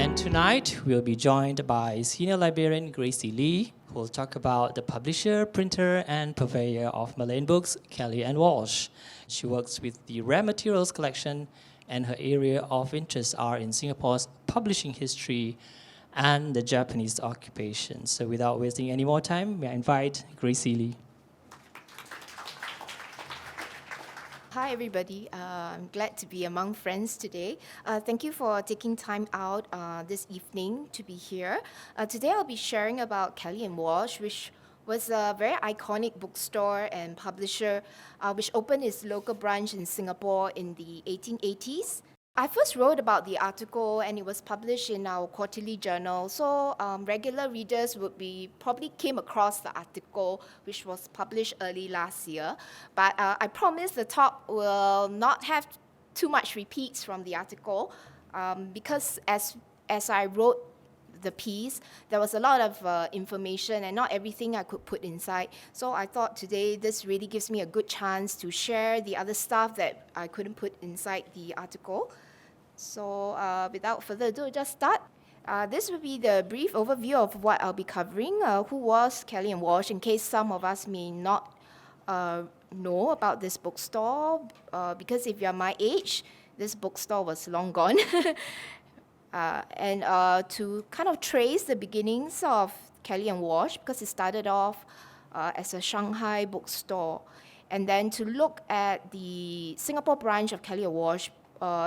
And tonight, we'll be joined by Senior Librarian Gracie Lee, who will talk about the publisher, printer, and purveyor of Malayan books, Kelly Walsh. She works with the Rare Materials Collection, and her area of interest are in Singapore's publishing history and the Japanese occupation. So without wasting any more time, may I invite Gracie Lee. Hi, everybody. I'm glad to be among friends today. Thank you for taking time out this evening to be here. Today I'll be sharing about Kelly Walsh, which was a very iconic bookstore and publisher which opened its local branch in Singapore in the 1880s. I first wrote about the article and it was published in our quarterly journal. So regular readers probably came across the article, which was published early last year. But I promise the talk will not have too much repeats from the article because as I wrote the piece, there was a lot of information and not everything I could put inside. So I thought today this really gives me a good chance to share the other stuff that I couldn't put inside the article. So without further ado, just start. This will be the brief overview of what I'll be covering. Who was Kelly Walsh, in case some of us may not know about this bookstore, because if you're my age, this bookstore was long gone. And to kind of trace the beginnings of Kelly Walsh, because it started off as a Shanghai bookstore, and then to look at the Singapore branch of Kelly Walsh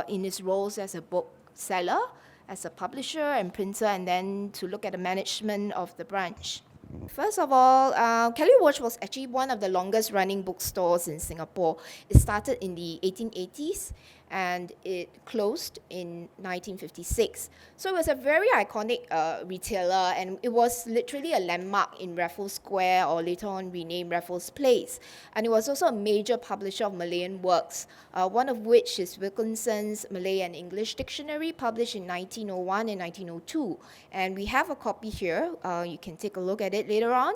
in its roles as a bookseller, as a publisher and printer, and then to look at the management of the branch. First of all, Kelly Walsh was actually one of the longest running bookstores in Singapore. It started in the 1880s and it closed in 1956. So it was a very iconic retailer, and it was literally a landmark in Raffles Square, or later on renamed Raffles Place. And it was also a major publisher of Malayan works, one of which is Wilkinson's Malay and English Dictionary, published in 1901 and 1902. And we have a copy here. You can take a look at it later on.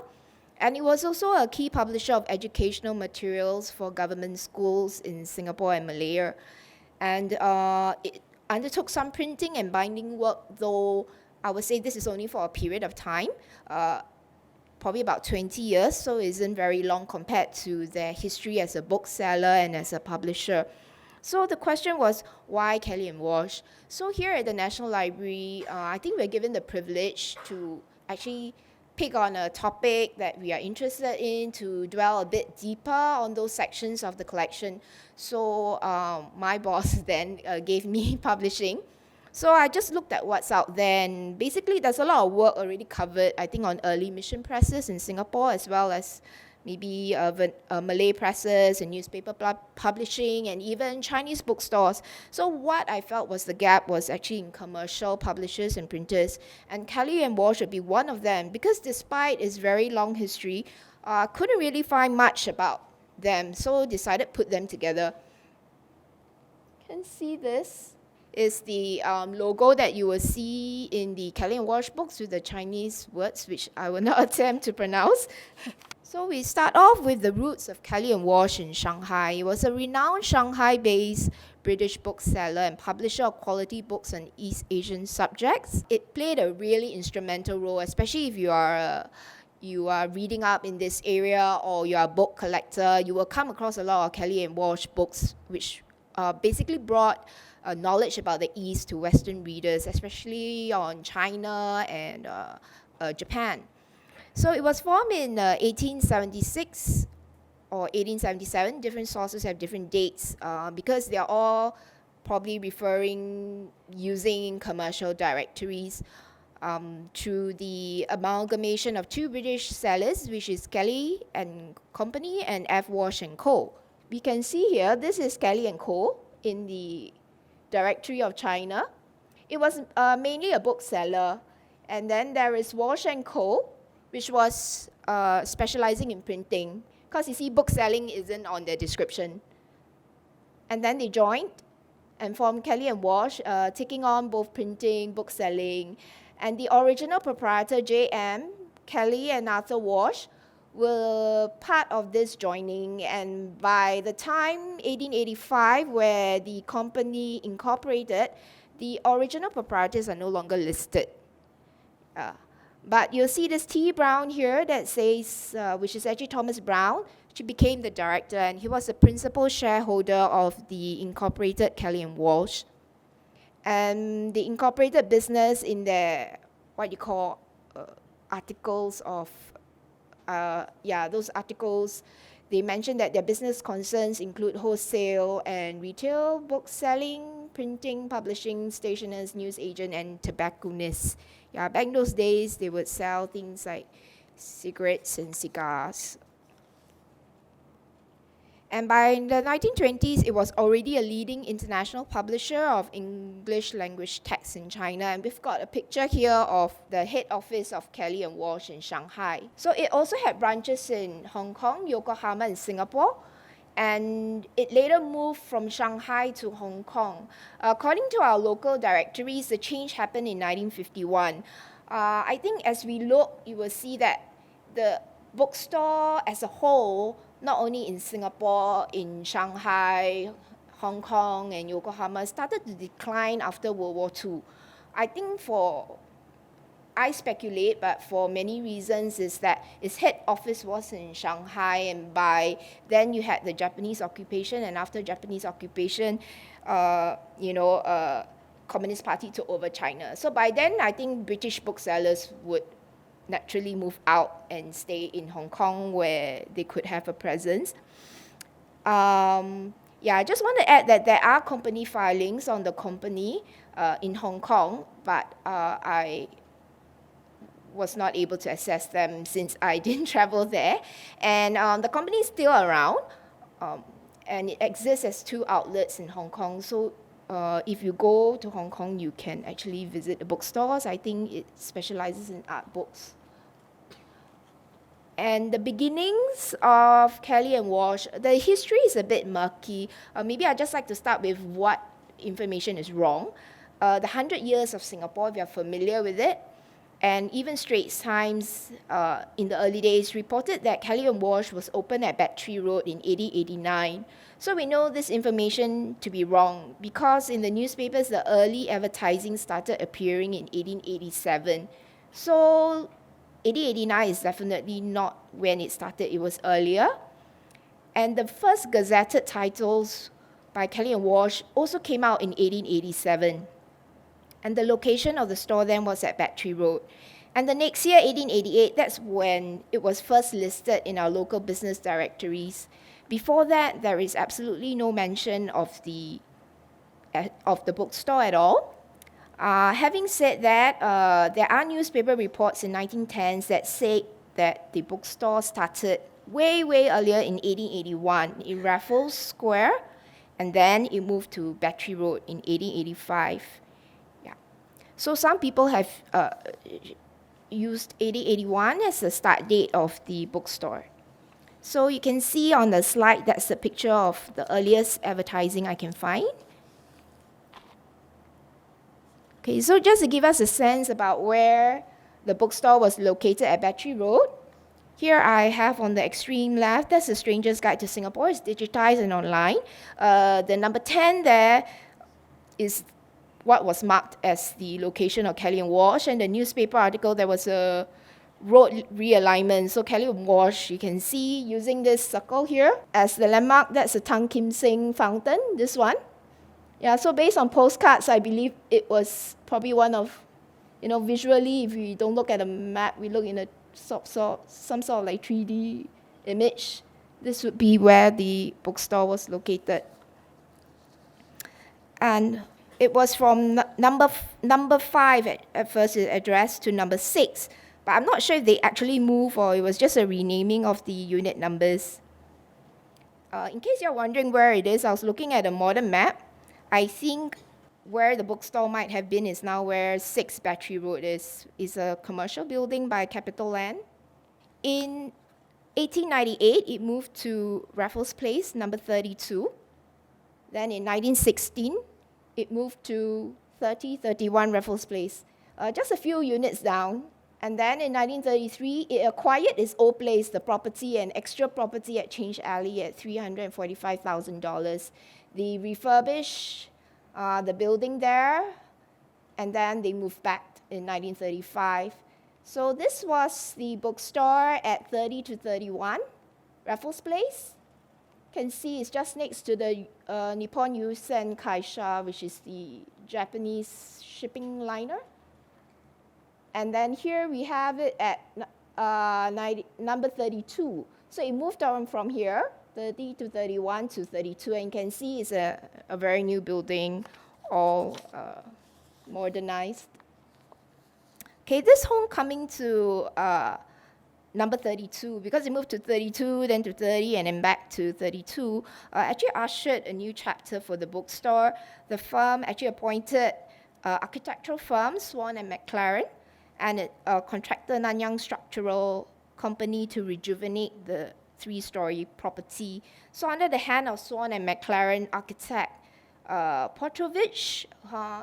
And it was also a key publisher of educational materials for government schools in Singapore and Malaya. And it undertook some printing and binding work, though I would say this is only for a period of time, probably about 20 years, so it isn't very long compared to their history as a bookseller and as a publisher. So the question was, why Kelly Walsh? So here at the National Library, I think we're given the privilege to actually pick on a topic that we are interested in, to dwell a bit deeper on those sections of the collection. So my boss then gave me publishing. So I just looked at what's out there, and basically there's a lot of work already covered, I think, on early mission presses in Singapore, as well as maybe Malay presses and newspaper publishing, and even Chinese bookstores. So what I felt was the gap was actually in commercial publishers and printers, and Kelly Walsh would be one of them, because despite its very long history, I couldn't really find much about them, so decided to put them together. You can see this is the logo that you will see in the Kelly Walsh books with the Chinese words, which I will not attempt to pronounce. So we start off with the roots of Kelly Walsh in Shanghai. It was a renowned Shanghai-based British bookseller and publisher of quality books on East Asian subjects. It played a really instrumental role, especially if you are reading up in this area or you are a book collector. You will come across a lot of Kelly Walsh books, which basically brought knowledge about the East to Western readers, especially on China and Japan. So it was formed in 1876 or 1877. Different sources have different dates because they are all probably using commercial directories through the amalgamation of two British sellers, which is Kelly and Company and F. Walsh and Co. We can see here, this is Kelly and Co. in the directory of China. It was mainly a bookseller. And then there is Walsh and Co., which was specializing in printing, because you see, bookselling isn't on their description. And then they joined and formed Kelly Walsh, taking on both printing, bookselling, and the original proprietor, J.M. Kelly and Arthur Walsh, were part of this joining, and by the time 1885, where the company incorporated, The original proprietors are no longer listed. But you'll see this T. Brown here that says, which is actually Thomas Brown. She became the director, and he was the principal shareholder of the incorporated Kelly and Walsh. And the incorporated business in their, what you call, articles of, those articles, they mentioned that their business concerns include wholesale and retail, book selling, printing, publishing, stationers, news agent, and tobacconists. Yeah, back in those days, they would sell things like cigarettes and cigars. And by the 1920s, it was already a leading international publisher of English language texts in China. And we've got a picture here of the head office of Kelly and Walsh in Shanghai. So it also had branches in Hong Kong, Yokohama, and Singapore. And it later moved from Shanghai to Hong Kong. According to our local directories, the change happened in 1951. I think as we look, you will see that the bookstore as a whole, not only in Singapore, in Shanghai, Hong Kong, and Yokohama, started to decline after World War II. I think I speculate, but for many reasons, is that its head office was in Shanghai, and by then you had the Japanese occupation, and after Japanese occupation, Communist Party took over China. So by then, I think British booksellers would naturally move out and stay in Hong Kong where they could have a presence. I just want to add that there are company filings on the company in Hong Kong, but I was not able to access them since I didn't travel there. And the company is still around, and it exists as 2 outlets in Hong Kong. So if you go to Hong Kong, you can actually visit the bookstores. I think it specializes in art books. And the beginnings of Kelly and Walsh, the history is a bit murky. Maybe I'd just like to start with what information is wrong. The 100 Years of Singapore, if you're familiar with it, and even Straits Times in the early days reported that Kelly and Walsh was opened at Battery Road in 1889. So we know this information to be wrong because in the newspapers, the early advertising started appearing in 1887. So 1889 is definitely not when it started, it was earlier. And the first gazetted titles by Kelly and Walsh also came out in 1887. And the location of the store then was at Battery Road. And the next year, 1888, that's when it was first listed in our local business directories. Before that, there is absolutely no mention of the bookstore at all. Having said that, there are newspaper reports in 1910s that say that the bookstore started way, way earlier in 1881 in Raffles Square, and then it moved to Battery Road in 1885. Yeah. So some people have used 1881 as the start date of the bookstore. So you can see on the slide, that's a picture of the earliest advertising I can find. Okay, so just to give us a sense about where the bookstore was located at Battery Road, here I have on the extreme left, that's The Stranger's Guide to Singapore. It's digitized and online. The number 10 there is what was marked as the location of Kelly and Walsh, and the newspaper article, there was a road realignment. So Kelly and Walsh, you can see using this circle here as the landmark. That's the Tang Kim Seng fountain, this one. Yeah, so based on postcards, I believe it was probably one of, visually, if we don't look at a map, we look in a some sort of like 3D image, this would be where the bookstore was located. And it was from number 5 at first it addressed to number 6, but I'm not sure if they actually moved or it was just a renaming of the unit numbers. In case you're wondering where it is, I was looking at a modern map. I think where the bookstore might have been is now where 6 Battery Road is. It's a commercial building by Capital Land. In 1898, it moved to Raffles Place, number 32. Then in 1916, it moved to 3031 Raffles Place, just a few units down. And then in 1933, it acquired its old place, the property and extra property at Change Alley at $345,000. They refurbished the building there, and then they moved back in 1935. So this was the bookstore at 30 to 31, Raffles Place. You can see it's just next to the Nippon Yusen Kaisha, which is the Japanese shipping liner. And then here we have it at number 32. So it moved on from here, 30 to 31 to 32, and you can see it's a very new building, all modernized. Okay, this home coming to number 32, because it moved to 32, then to 30, and then back to 32, actually ushered a new chapter for the bookstore. The firm actually appointed architectural firm, Swan and McLaren, and it contracted Nanyang Structural Company to rejuvenate the three-story property. So under the hand of Swan and McLaren architect, Petrovich,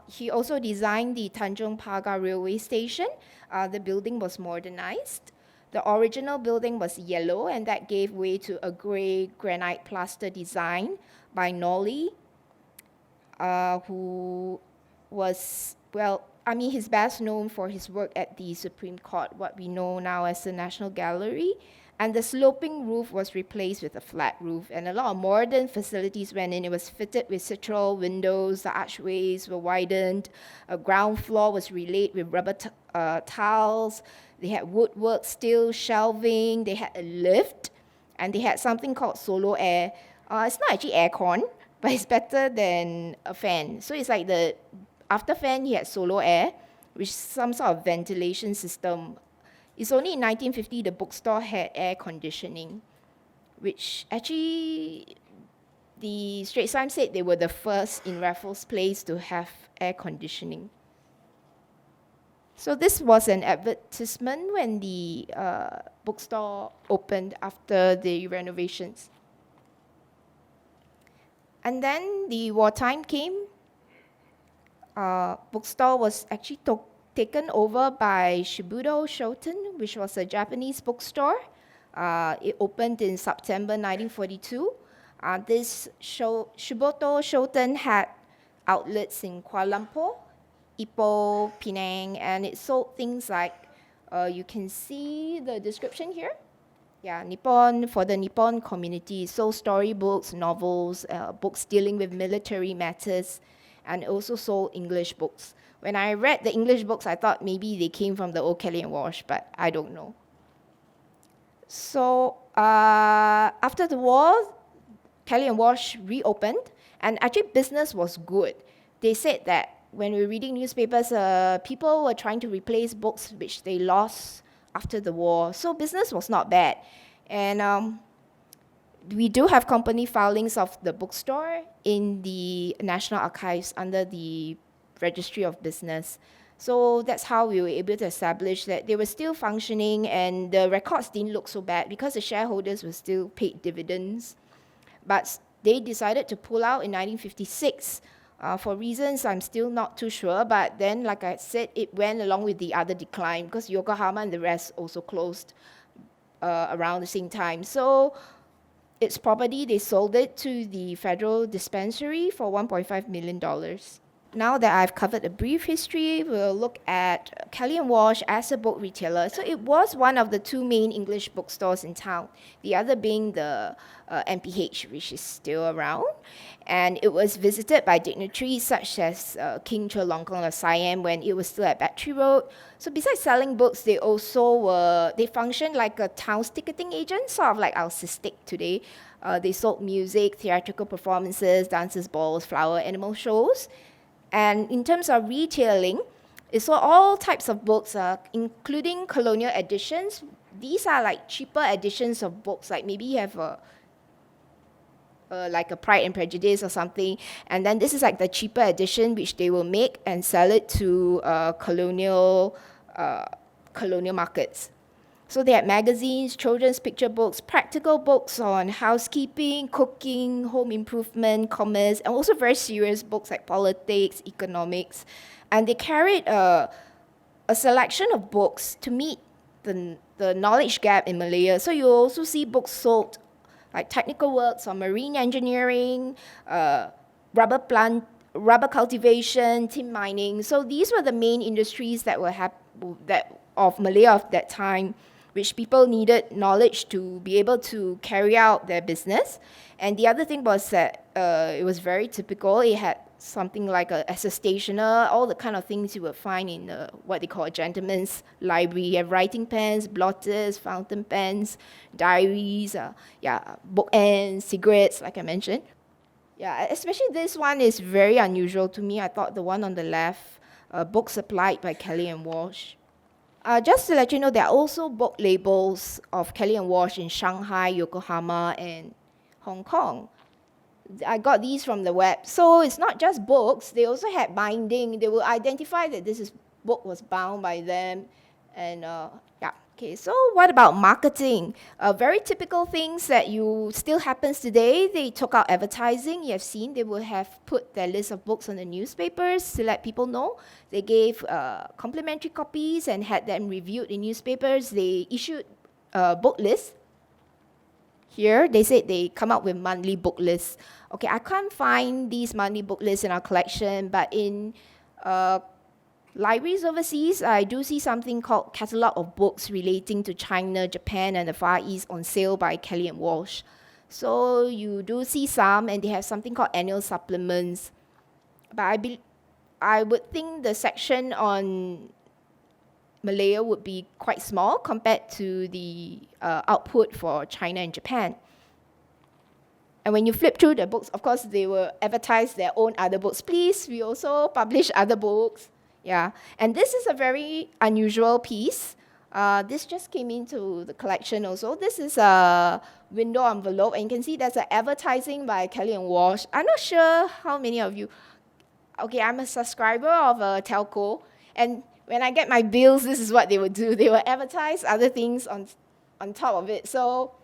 he also designed the Tanjung Pagar railway station. The building was modernized. The original building was yellow, and that gave way to a gray granite plaster design by Nolly, who was, well, I mean, he's best known for his work at the Supreme Court, what we know now as the National Gallery. And the sloping roof was replaced with a flat roof, and a lot of modern facilities went in. It was fitted with citral windows, the archways were widened, a ground floor was relaid with rubber tiles, they had woodwork, steel shelving, they had a lift, and they had something called solo air. It's not actually aircon, but it's better than a fan. So it's like the after fan, you had solo air, which is some sort of ventilation system. It's only in 1950 the bookstore had air conditioning, which actually the Straits Times said they were the first in Raffles Place to have air conditioning. So this was an advertisement when the bookstore opened after the renovations. And then the wartime came. Bookstore was actually taken over by Shibudo Shoten, which was a Japanese bookstore. It opened in September 1942. This Shibudo Shoten had outlets in Kuala Lumpur, Ipoh, Penang, and it sold things like, you can see the description here. Yeah, Nippon, for the Nippon community, sold storybooks, novels, books dealing with military matters, and also sold English books. When I read the English books, I thought maybe they came from the old Kelly and Walsh, but I don't know. So after the war, Kelly and Walsh reopened, and actually business was good. They said that when we were reading newspapers, people were trying to replace books which they lost after the war. So business was not bad. And we do have company filings of the bookstore in the National Archives under the Registry of Business. So that's how we were able to establish that they were still functioning, and the records didn't look so bad because the shareholders were still paid dividends. But they decided to pull out in 1956 for reasons I'm still not too sure. But then, like I said, it went along with the other decline because Yokohama and the rest also closed around the same time. So its property, they sold it to the Federal Dispensary for $1.5 million. Now that I've covered a brief history, we'll look at Kelly & Walsh as a book retailer. So it was one of the two main English bookstores in town, the other being the MPH, which is still around. And it was visited by dignitaries such as King Chulalongkorn of Siam when it was still at Battery Road. So besides selling books, they also they functioned like a town's ticketing agent, sort of like our SISTIC today. They sold music, theatrical performances, dances, balls, flower, animal shows. And in terms of retailing, it sold all types of books, including colonial editions. These are like cheaper editions of books, like maybe you have like a Pride and Prejudice or something, and then this is like the cheaper edition which they will make and sell it to colonial markets. So they had magazines, children's picture books, practical books on housekeeping, cooking, home improvement, commerce, and also very serious books like politics, economics. And they carried a selection of books to meet the knowledge gap in Malaya. So you also see books sold like technical works on marine engineering, rubber plant rubber cultivation, tin mining. So these were the main industries that were of Malay of that time, which people needed knowledge to be able to carry out their business. And the other thing was that it was very typical. It had something like as a stationer, all the kind of things you would find in what they call a gentleman's library. You have writing pens, blotters, fountain pens, diaries, bookends, cigarettes, like I mentioned. Yeah, especially this one is very unusual to me. I thought the one on the left, Books Applied by Kelly and Walsh. Just to let you know, there are also book labels of Kelly and Walsh in Shanghai, Yokohama, and Hong Kong. I got these from the web. So it's not just books, they also had binding. They will identify that book was bound by them. And okay, so what about marketing? Very typical things that still happens today. They took out advertising. You have seen they will have put their list of books on the newspapers to let people know. They gave complimentary copies and had them reviewed in newspapers. They issued book lists. Here, they said they come up with monthly book lists. Okay, I can't find these monthly book lists in our collection, but in libraries overseas, I do see something called Catalogue of Books relating to China, Japan, and the Far East on sale by Kelly and Walsh. So you do see some, and they have something called annual supplements. But I would think the section on Malaya would be quite small compared to the output for China and Japan. And when you flip through the books, of course, they will advertise their own other books. Please, we also publish other books. Yeah, and this is a very unusual piece. This just came into the collection also. This is a window envelope, and you can see there's an advertising by Kelly and Walsh. I'm not sure how many of you... Okay, I'm a subscriber of a telco, and when I get my bills, this is what they would do. They will advertise other things on top of it. So,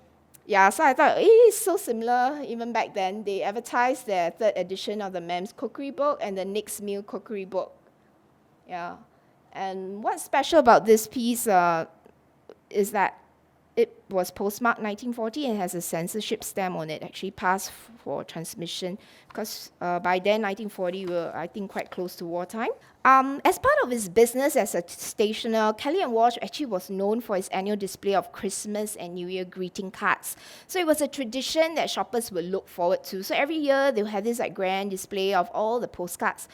yeah, so I thought, it's so similar even back then. They advertised their 3rd edition of the Mam's Cookery Book and the Next Meal Cookery Book. Yeah, and what's special about this piece is that it was postmarked 1940 and has a censorship stamp on it, actually passed for transmission, because by then, 1940, we were, I think, quite close to wartime. As part of his business as a stationer, Kelly and Walsh actually was known for his annual display of Christmas and New Year greeting cards. So it was a tradition that shoppers would look forward to. So every year, they'll have this grand display of all the postcards.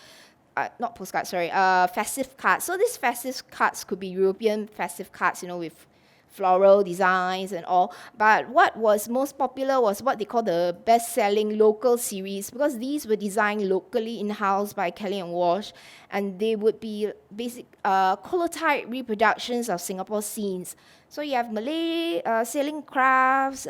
Festive cards. So these festive cards could be European festive cards, with floral designs and all. But what was most popular was what they call the best-selling local series, because these were designed locally in-house by Kelly and Walsh, and they would be basic colotype reproductions of Singapore scenes. So you have Malay sailing crafts,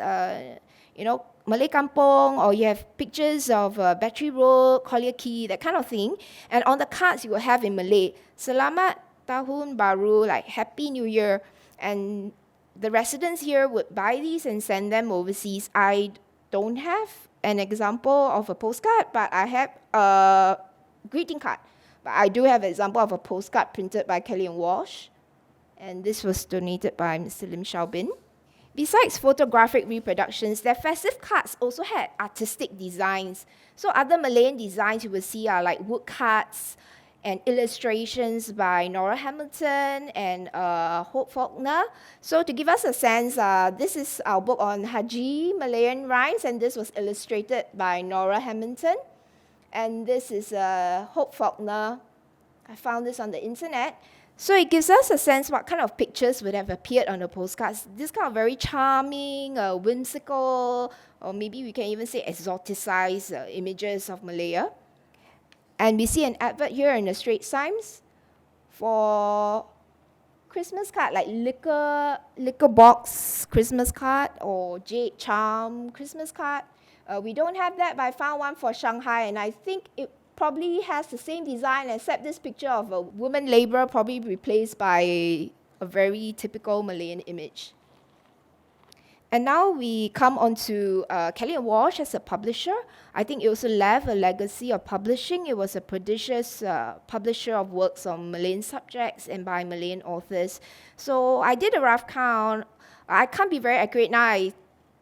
Malay Kampong, or you have pictures of Battery Road, Collier Quay, that kind of thing. And on the cards, you will have in Malay, Selamat Tahun Baru, like Happy New Year. And the residents here would buy these and send them overseas. I don't have an example of a postcard, but I have a greeting card. But I do have an example of a postcard printed by Kelly and Walsh. And this was donated by Mr. Lim Xiaobin. Besides photographic reproductions, their festive cards also had artistic designs. So other Malayan designs you will see are like wood cards and illustrations by Nora Hamilton and Hope Faulkner. So to give us a sense, this is our book on Haji Malayan rhymes, and this was illustrated by Nora Hamilton. And this is Hope Faulkner. I found this on the internet. So it gives us a sense what kind of pictures would have appeared on the postcards. This kind of very charming, whimsical, or maybe we can even say exoticized images of Malaya. And we see an advert here in the Straits Times for Christmas card, like liquor box Christmas card or jade charm Christmas card. We don't have that, but I found one for Shanghai, and I think it probably has the same design, except this picture of a woman laborer probably replaced by a very typical Malayan image. And now we come on to Kelly and Walsh as a publisher. I think it also left a legacy of publishing. It was a prodigious publisher of works on Malayan subjects and by Malayan authors. So I did a rough count. I can't be very accurate now. I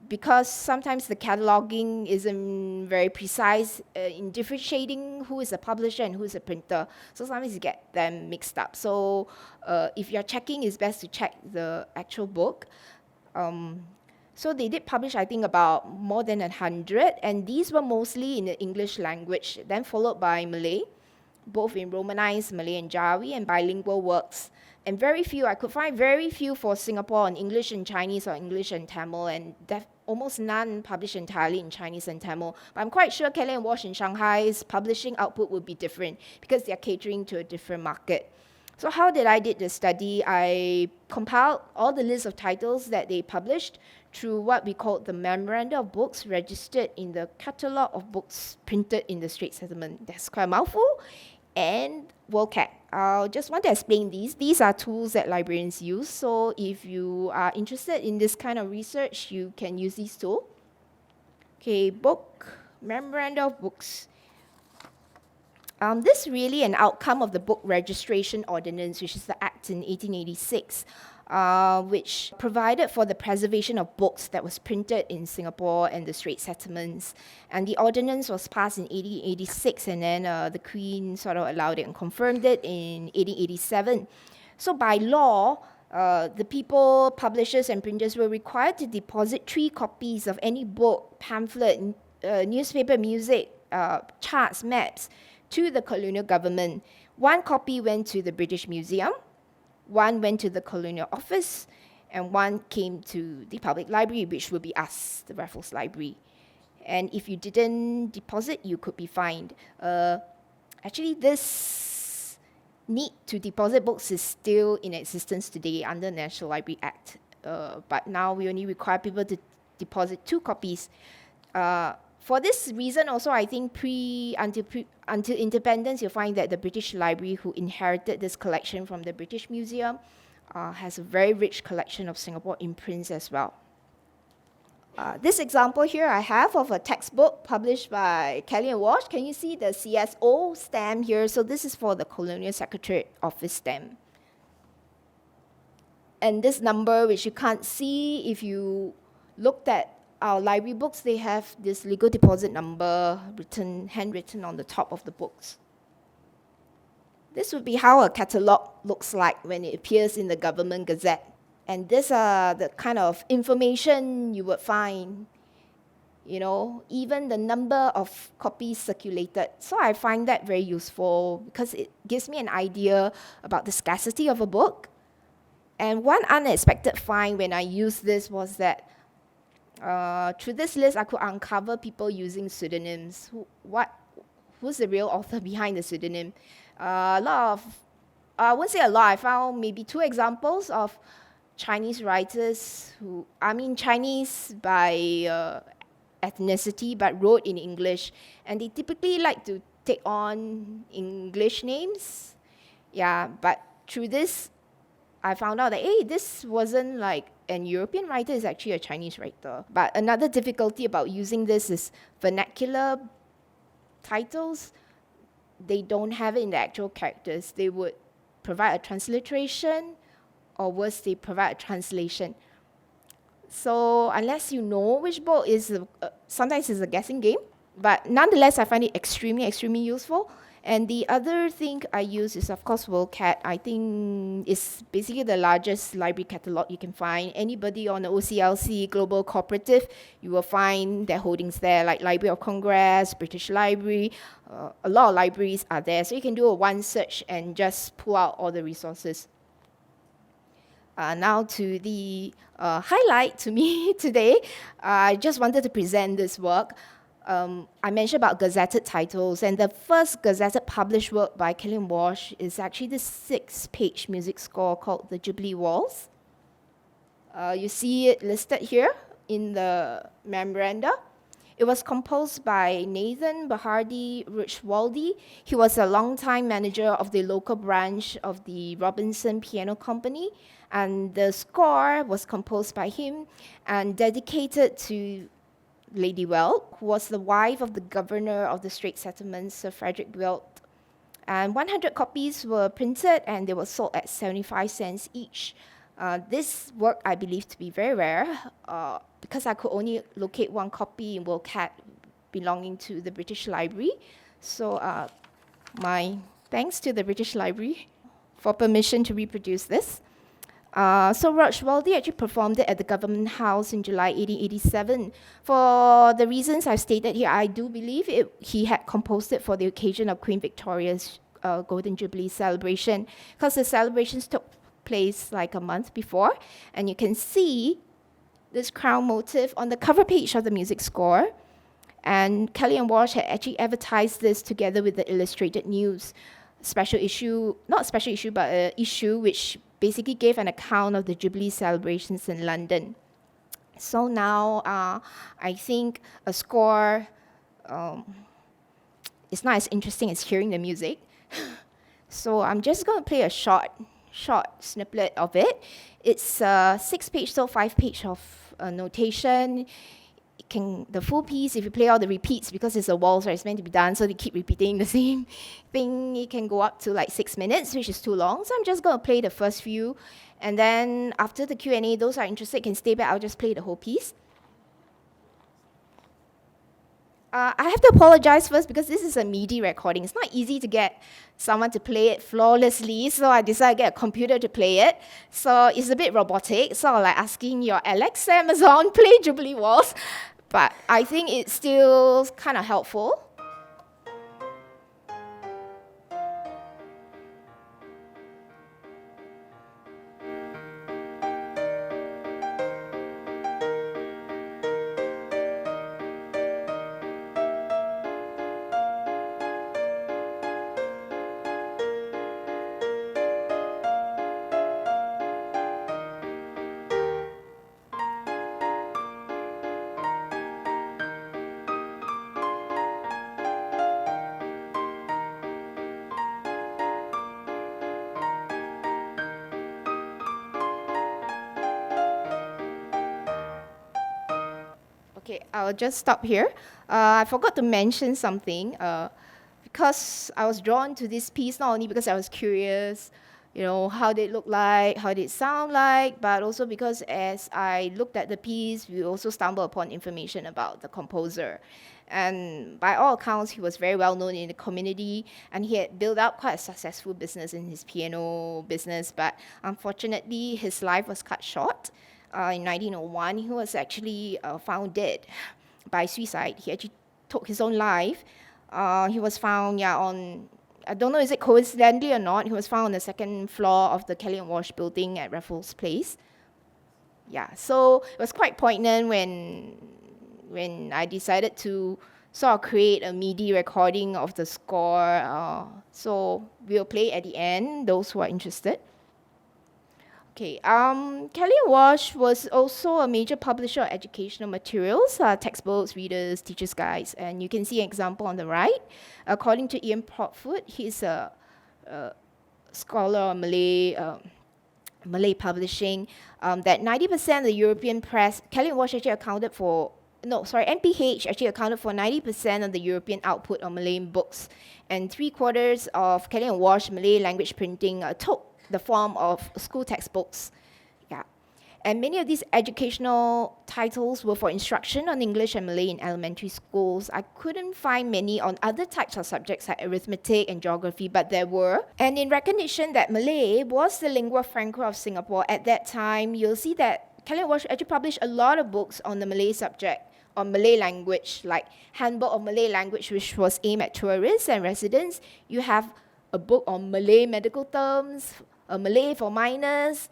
because sometimes the cataloging isn't very precise in differentiating who is a publisher and who is a printer. So sometimes you get them mixed up. So if you're checking, it's best to check the actual book. So they did publish, I think, about more than 100, and these were mostly in the English language, then followed by Malay, both in Romanized Malay and Jawi, and bilingual works. And I could find very few for Singapore in English and Chinese or English and Tamil, and almost none published entirely in Chinese and Tamil. But I'm quite sure Kelly and Walsh in Shanghai's publishing output would be different because they're catering to a different market. So how did I did the study? I compiled all the lists of titles that they published through what we call the Memoranda of Books registered in the Catalogue of Books printed in the Straits Settlement. That's quite a mouthful. And WorldCat. I just want to explain these. These are tools that librarians use. So if you are interested in this kind of research, you can use these tools. Okay, Memoranda of Books. This is really an outcome of the Book Registration Ordinance, which is the Act in 1886, which provided for the preservation of books that was printed in Singapore and the Straits Settlements. And the ordinance was passed in 1886, and then the Queen sort of allowed it and confirmed it in 1887. So by law, the people, publishers, and printers were required to deposit 3 copies of any book, pamphlet, newspaper, music, charts, maps, to the colonial government. 1 copy went to the British Museum, 1 went to the Colonial Office, and 1 came to the public library, which would be us, the Raffles Library. And if you didn't deposit, you could be fined. Actually, this need to deposit books is still in existence today under the National Library Act. But now we only require people to deposit 2 copies. For this reason also, I think until independence, you'll find that the British Library, who inherited this collection from the British Museum, has a very rich collection of Singapore imprints as well. This example here I have of a textbook published by Kelly and Walsh. Can you see the CSO stamp here? So this is for the Colonial Secretariat Office stamp. And this number, which you can't see if you looked at our library books, they have this legal deposit number handwritten on the top of the books. This would be how a catalogue looks like when it appears in the Government Gazette. And these are the kind of information you would find, even the number of copies circulated. So I find that very useful because it gives me an idea about the scarcity of a book. And one unexpected find when I used this was that through this list, I could uncover people using pseudonyms. Who's the real author behind the pseudonym? I won't say a lot. I found maybe 2 examples of Chinese writers Chinese by ethnicity, but wrote in English. And they typically like to take on English names. Yeah, but through this, I found out that, this wasn't like an European writer, is actually a Chinese writer. But another difficulty about using this is vernacular titles. They don't have it in the actual characters. They would provide a transliteration, or worse, they provide a translation. So unless you know which book is, sometimes it's a guessing game. But nonetheless, I find it extremely, extremely useful. And the other thing I use is, of course, WorldCat. I think it's basically the largest library catalog you can find. Anybody on the OCLC Global Cooperative, you will find their holdings there, like Library of Congress, British Library. A lot of libraries are there. So you can do a one search and just pull out all the resources. Now to the highlight to me today. I just wanted to present this work. I mentioned about gazetted titles, and the first gazetted published work by Kelly Walsh is actually the 6-page music score called the Ghibli Walls. You see it listed here in the memoranda. It was composed by Nathan Bahardi Ruchwaldi. He was a longtime manager of the local branch of the Robinson Piano Company, and the score was composed by him and dedicated to Lady Welt, who was the wife of the governor of the Straits Settlements, Sir Frederick Welt. And 100 copies were printed, and they were sold at 75 cents each. This work I believe to be very rare because I could only locate one copy in World Cat belonging to the British Library. So my thanks to the British Library for permission to reproduce this. So Rauschwalde actually performed it at the Government House in July 1887. For the reasons I've stated here, I do believe he had composed it for the occasion of Queen Victoria's Golden Jubilee celebration, because the celebrations took place like a month before, and you can see this crown motif on the cover page of the music score. And Kelly and Walsh had actually advertised this together with the Illustrated News special issue, not special issue, but an issue which basically gave an account of the Jubilee celebrations in London. So now I think a score is not as interesting as hearing the music. So I'm just going to play a short snippet of it. It's 6-page, so 5-page of notation. The full piece, if you play all the repeats, because it's a waltz, right, it's meant to be done, so they keep repeating the same thing, it can go up to like 6 minutes, which is too long. So I'm just going to play the first few, and then after the Q&A, those who are interested can stay back. I'll just play the whole piece. I have to apologize first because this is a MIDI recording. It's not easy to get someone to play it flawlessly, so I decided to get a computer to play it. So it's a bit robotic, sort of like asking your Alexa Amazon play Ghibli Walls. But I think it's still kind of helpful. Okay, I'll just stop here. I forgot to mention something because I was drawn to this piece not only because I was curious, how did it look like, how did it sound like, but also because as I looked at the piece, we also stumbled upon information about the composer. And by all accounts, he was very well known in the community, and he had built up quite a successful business in his piano business, but unfortunately, his life was cut short. In 1901, he was actually found dead by suicide. He actually took his own life. He was found, on, I don't know, is it coincidentally or not, he was found on the second floor of the Kelly Walsh building at Raffles Place. Yeah, so it was quite poignant when I decided to sort of create a MIDI recording of the score. So we'll play at the end, those who are interested. Okay, Kelly Walsh was also a major publisher of educational materials, textbooks, readers, teachers' guides, and you can see an example on the right. According to Ian Proudfoot, he's a scholar on Malay publishing, that 90% of the European press, Kelly Walsh actually accounted for, NPH actually accounted for 90% of the European output of Malay books, and 3/4 of Kelly and Walsh Malay language printing took the form of school textbooks. Yeah. And many of these educational titles were for instruction on English and Malay in elementary schools. I couldn't find many on other types of subjects like arithmetic and geography, but there were. And in recognition that Malay was the lingua franca of Singapore at that time, you'll see that Kelly Walsh actually published a lot of books on the Malay subject, on Malay language, like Handbook of Malay Language, which was aimed at tourists and residents. You have a book on Malay medical terms, Malay for minors,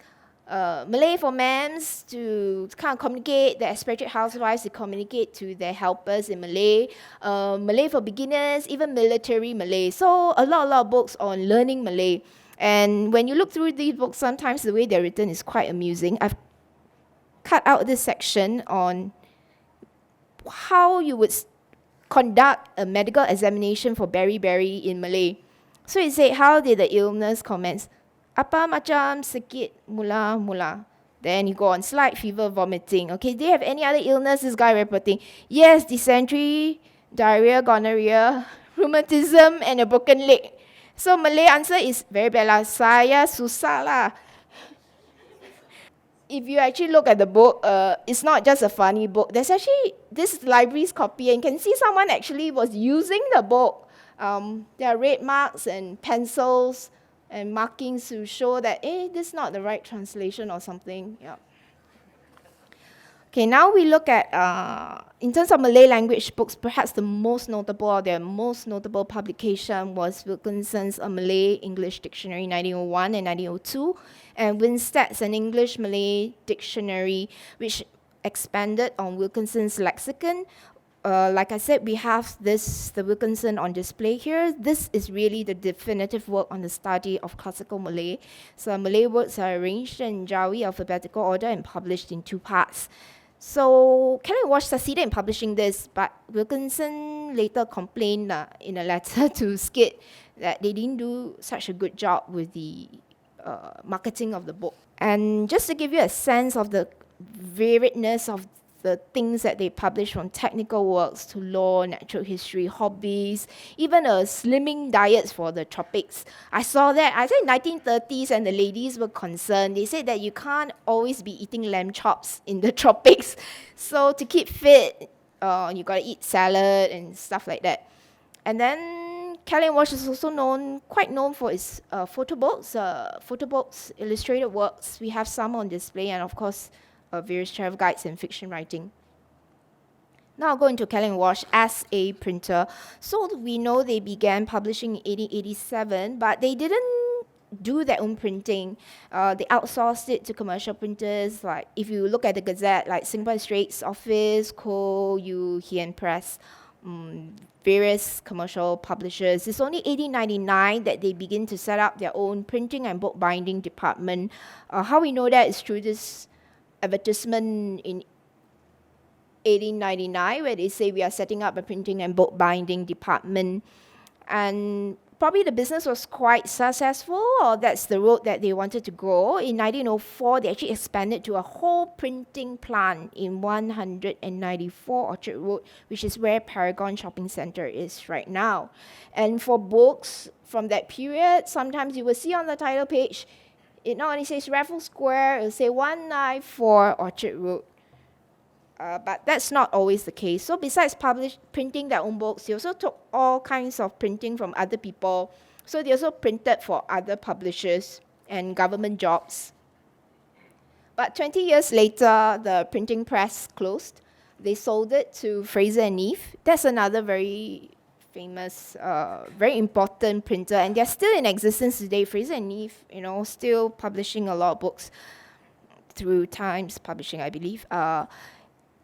Malay for mams to kind of communicate, the expatriate housewives to communicate to their helpers in Malay, Malay for beginners, even military Malay. So a lot of books on learning Malay. And when you look through these books, sometimes the way they're written is quite amusing. I've cut out this section on how you would conduct a medical examination for beriberi in Malay. So it said, how did the illness commence? Apa macam sakit mula-mula. Then you go on slide, fever, vomiting. Okay, do you have any other illness? This guy reporting. Yes, dysentery, diarrhea, gonorrhea, rheumatism, and a broken leg. So Malay answer is very bad lah. Saya susah lah. if you actually look at the book, it's not just a funny book. There's actually this library's copy, and you can see someone actually was using the book. There are red marks and pencils and markings to show that, this is not the right translation or something. Yeah. Okay, now we look at, in terms of Malay language books, perhaps the most notable or their most notable publication was Wilkinson's A Malay English Dictionary 1901 and 1902, and Winstead's An English Malay Dictionary, which expanded on Wilkinson's lexicon. Like I said, we have the Wilkinson on display here. This is really the definitive work on the study of classical Malay. So Malay words are arranged in Jawi alphabetical order and published in 2 parts. So Kelly Walsh succeeded in publishing this, but Wilkinson later complained in a letter to Skid that they didn't do such a good job with the marketing of the book. And just to give you a sense of the variedness of the things that they publish, from technical works to law, natural history, hobbies, even slimming diets for the tropics. I saw that, I think 1930s, and the ladies were concerned. They said that you can't always be eating lamb chops in the tropics. So to keep fit, you got to eat salad and stuff like that. And then Kelly Walsh is also quite known for its photo books, illustrated works. We have some on display, and of course, various travel guides and fiction writing. Now I'll go into Kelly Walsh as a printer. So we know they began publishing in 1887, but they didn't do their own printing. They outsourced it to commercial printers. Like if you look at the Gazette, like Singapore Straits Office, Ko Yu Hien Press, various commercial publishers. It's only 1899 that they begin to set up their own printing and bookbinding department. How we know that is through this advertisement in 1899 where they say we are setting up a printing and bookbinding department, and probably the business was quite successful, or that's the road that they wanted to go. In 1904, they actually expanded to a whole printing plant in 194 Orchard Road, which is where Paragon Shopping Centre is right now. And for books from that period, sometimes you will see on the title page, it not only says Raffles Square, it will say 194 Orchard Road. But that's not always the case. So besides printing their own books, they also took all kinds of printing from other people. So they also printed for other publishers and government jobs. But 20 years later, the printing press closed. They sold it to Fraser Neef. That's another very famous, very important printer, and they're still in existence today. Fraser Neef, still publishing a lot of books through Times Publishing, I believe.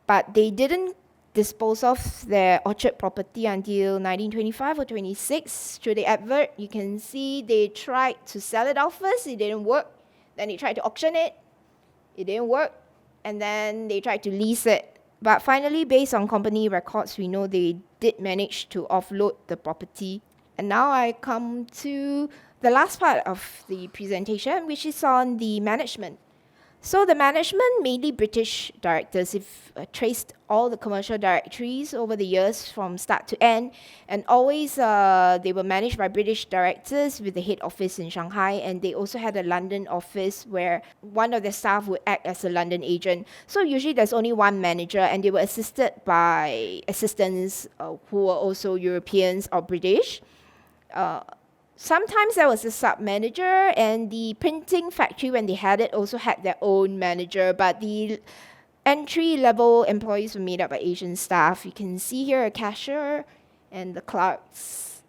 But they didn't dispose of their Orchard property until 1925 or 26. Through the advert, you can see they tried to sell it off first. It didn't work. Then they tried to auction it. It didn't work. And then they tried to lease it. But finally, based on company records, we know they did manage to offload the property. And now I come to the last part of the presentation, which is on the management. So the management, mainly British directors, if traced all the commercial directories over the years from start to end, and always they were managed by British directors with the head office in Shanghai, and they also had a London office where one of their staff would act as a London agent. So usually there's only one manager, and they were assisted by assistants who were also Europeans or British. Sometimes there was a sub-manager, and the printing factory, when they had it, also had their own manager, but the entry-level employees were made up by Asian staff. You can see here a cashier and the clerks.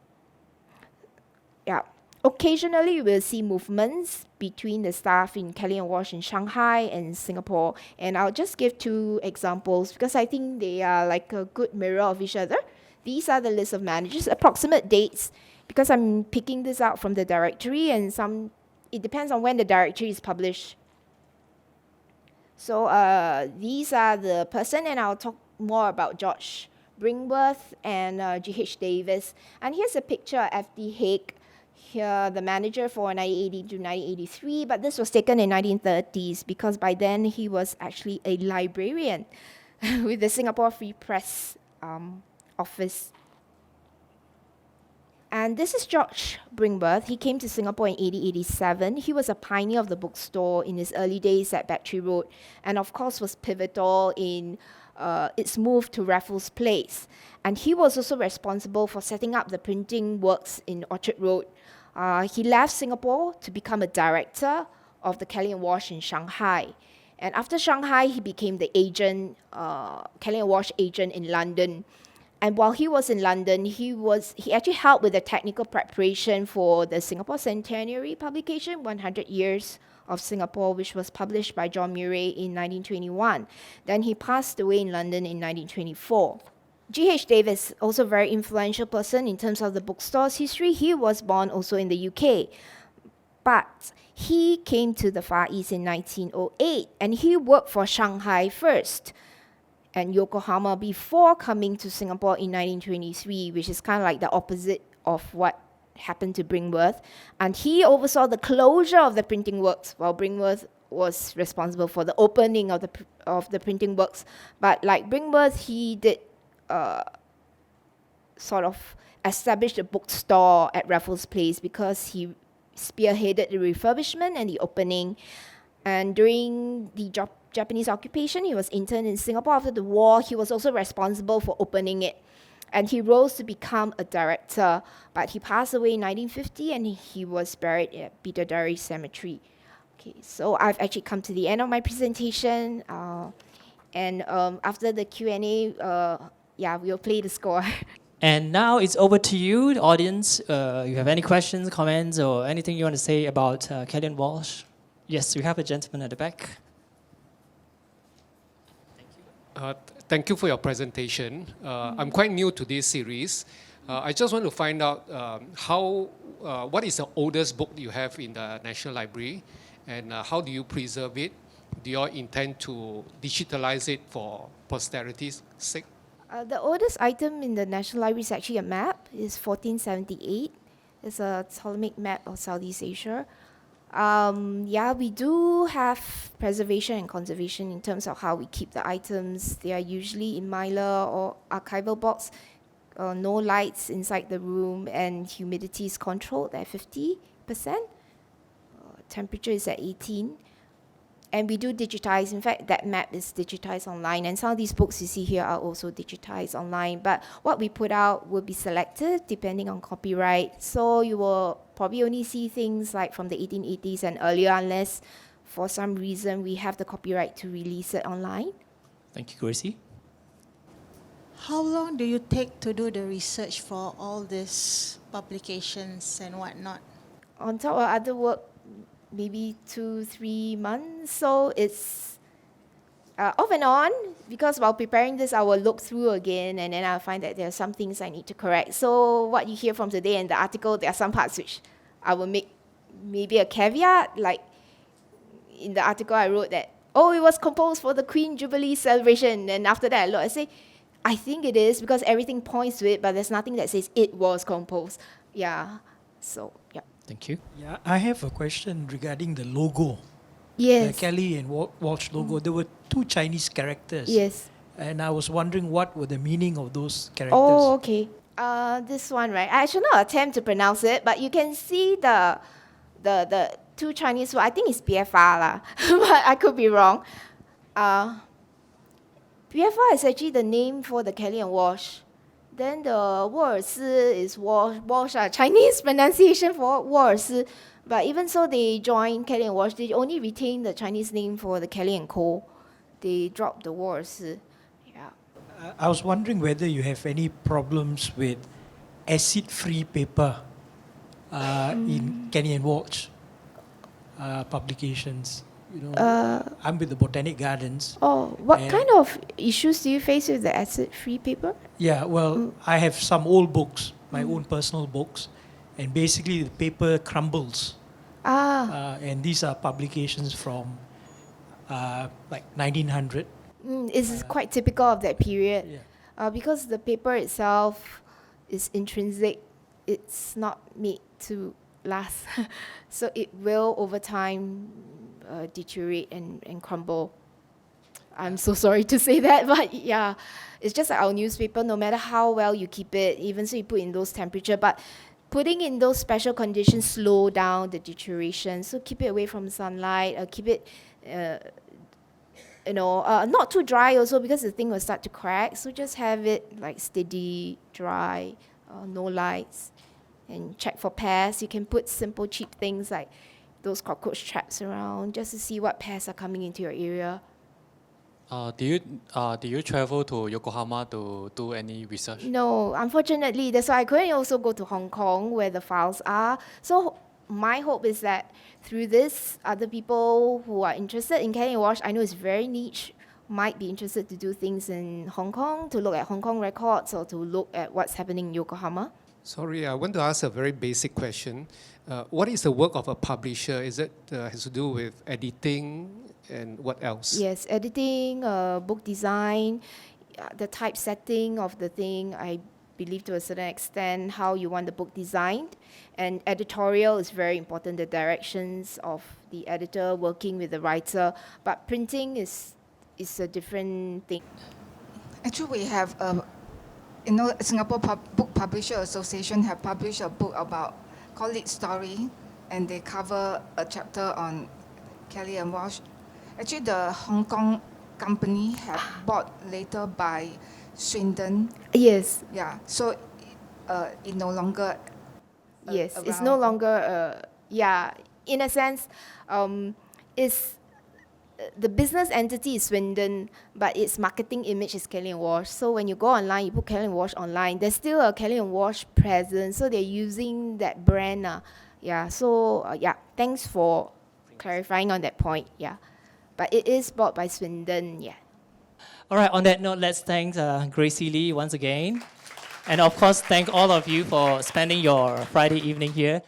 Yeah. Occasionally, you will see movements between the staff in Kelly and Walsh in Shanghai and Singapore, and I'll just give 2 examples because I think they are like a good mirror of each other. These are the list of managers, approximate dates, because I'm picking this out from the directory, and it depends on when the directory is published. So these are the person, and I'll talk more about George Bringworth and G.H. Davis. And here's a picture of F.D. Haig, here the manager for 1980 to 1983, but this was taken in 1930s because by then he was actually a librarian with the Singapore Free Press office. And this is George Bringworth. He came to Singapore in 1887. He was a pioneer of the bookstore in his early days at Battery Road, and of course was pivotal in its move to Raffles Place. And he was also responsible for setting up the printing works in Orchard Road. He left Singapore to become a director of the Kelly Walsh in Shanghai. And after Shanghai, he became the agent, Kelly Walsh agent in London. And while he was in London, he actually helped with the technical preparation for the Singapore Centenary publication, 100 Years of Singapore, which was published by John Murray in 1921. Then he passed away in London in 1924. G.H. Davis, also a very influential person in terms of the bookstore's history. He was born also in the UK. But he came to the Far East in 1908, and he worked for Shanghai first and Yokohama before coming to Singapore in 1923, which is kind of like the opposite of what happened to Bringworth. And he oversaw the closure of the printing works, while Bringworth was responsible for the opening of the printing works. But like Bringworth, he did sort of establish a bookstore at Raffles Place because he spearheaded the refurbishment and the opening. And during the Japanese occupation, he was interned in Singapore. After the war, he was also responsible for opening it. And he rose to become a director, but he passed away in 1950 and he was buried at Bidadari Cemetery. Okay, so I've actually come to the end of my presentation. After the Q&A, we'll play the score. And now it's over to you, the audience. You have any questions, comments, or anything you want to say about Kelly and Walsh? Yes, we have a gentleman at the back. Thank you for your presentation. I'm quite new to this series. I just want to find out what is the oldest book you have in the National Library, and how do you preserve it? Do you all intend to digitalize it for posterity's sake? The oldest item in the National Library is actually a map. It's 1478. It's a Ptolemaic map of Southeast Asia. We do have preservation and conservation in terms of how we keep the items. They are usually in mylar or archival box. No lights inside the room, and humidity is controlled at 50%. Temperature is at 18. And we do digitize. In fact, that map is digitized online. And some of these books you see here are also digitized online. But what we put out will be selective depending on copyright. So you will probably only see things like from the 1880s and earlier, unless for some reason we have the copyright to release it online. Thank you, Gracie. How long do you take to do the research for all these publications and whatnot? On top of other work, maybe 2-3 months. So it's off and on, because while preparing this, I will look through again, and then I'll find that there are some things I need to correct. So what you hear from today in the article, there are some parts which I will make maybe a caveat. Like in the article I wrote that, it was composed for the Queen Jubilee celebration. And after that I look, I say, I think it is, because everything points to it, but there's nothing that says it was composed. Yeah, so, yeah. Thank you. Yeah, I have a question regarding the logo. Yes. The Kelly and Walsh logo. There were 2 Chinese characters. Yes. And I was wondering what were the meaning of those characters. Oh, okay. This one, right? I should not attempt to pronounce it, but you can see the 2 Chinese words. I think it's BFR lah, but I could be wrong. BFR is actually the name for the Kelly and Walsh. Then the 沃尔斯 is Walsh, Chinese pronunciation for 沃尔斯. But even so, they joined Kelly and Walsh. They only retain the Chinese name for the Kelly and Co. They dropped the 沃尔斯. Yeah. I was wondering whether you have any problems with acid-free paper in Kelly and Walsh publications. You know, I'm with the Botanic Gardens. What kind of issues do you face with the acid-free paper? Yeah, well, I have some old books, my own personal books, and basically the paper crumbles. And these are publications from like 1900. It's quite typical of that period. Yeah. Because the paper itself is intrinsic, it's not made to last. So it will, over time, deteriorate and crumble. I'm so sorry to say that, but yeah, it's just like our newspaper. No matter how well you keep it, even so you put in those temperature, but putting in those special conditions slow down the deterioration. So keep it away from sunlight, keep it, not too dry also because the thing will start to crack. So just have it like steady, dry, no lights, and check for pests. You can put simple, cheap things like those cockroach traps around just to see what pests are coming into your area. Do you travel to Yokohama to do any research? No, unfortunately, that's why I couldn't also go to Hong Kong where the files are. So my hope is that through this, other people who are interested in Kelly Walsh, I know it's very niche, might be interested to do things in Hong Kong, to look at Hong Kong records or to look at what's happening in Yokohama. Sorry, I want to ask a very basic question. What is the work of a publisher? Is it has to do with editing and what else? Yes, editing, book design, the typesetting of the thing, I believe to a certain extent how you want the book designed. And editorial is very important, the directions of the editor working with the writer. But printing is a different thing. Actually, we have, Singapore Book Publisher Association have published a book about, called it Story, and they cover a chapter on Kelly and Walsh. Actually, the Hong Kong company have bought later by Swindon. Yes. Yeah, so it no longer. Yes, it's no longer, in a sense, it's the business entity is Swindon, but its marketing image is Kelly and Walsh. So when you go online, you put Kelly and Walsh online, there's still a Kelly and Walsh presence, so they're using that brand. Thanks for clarifying on that point, But it is bought by Swindon, All right, on that note, let's thank Gracie Lee once again. And of course, thank all of you for spending your Friday evening here.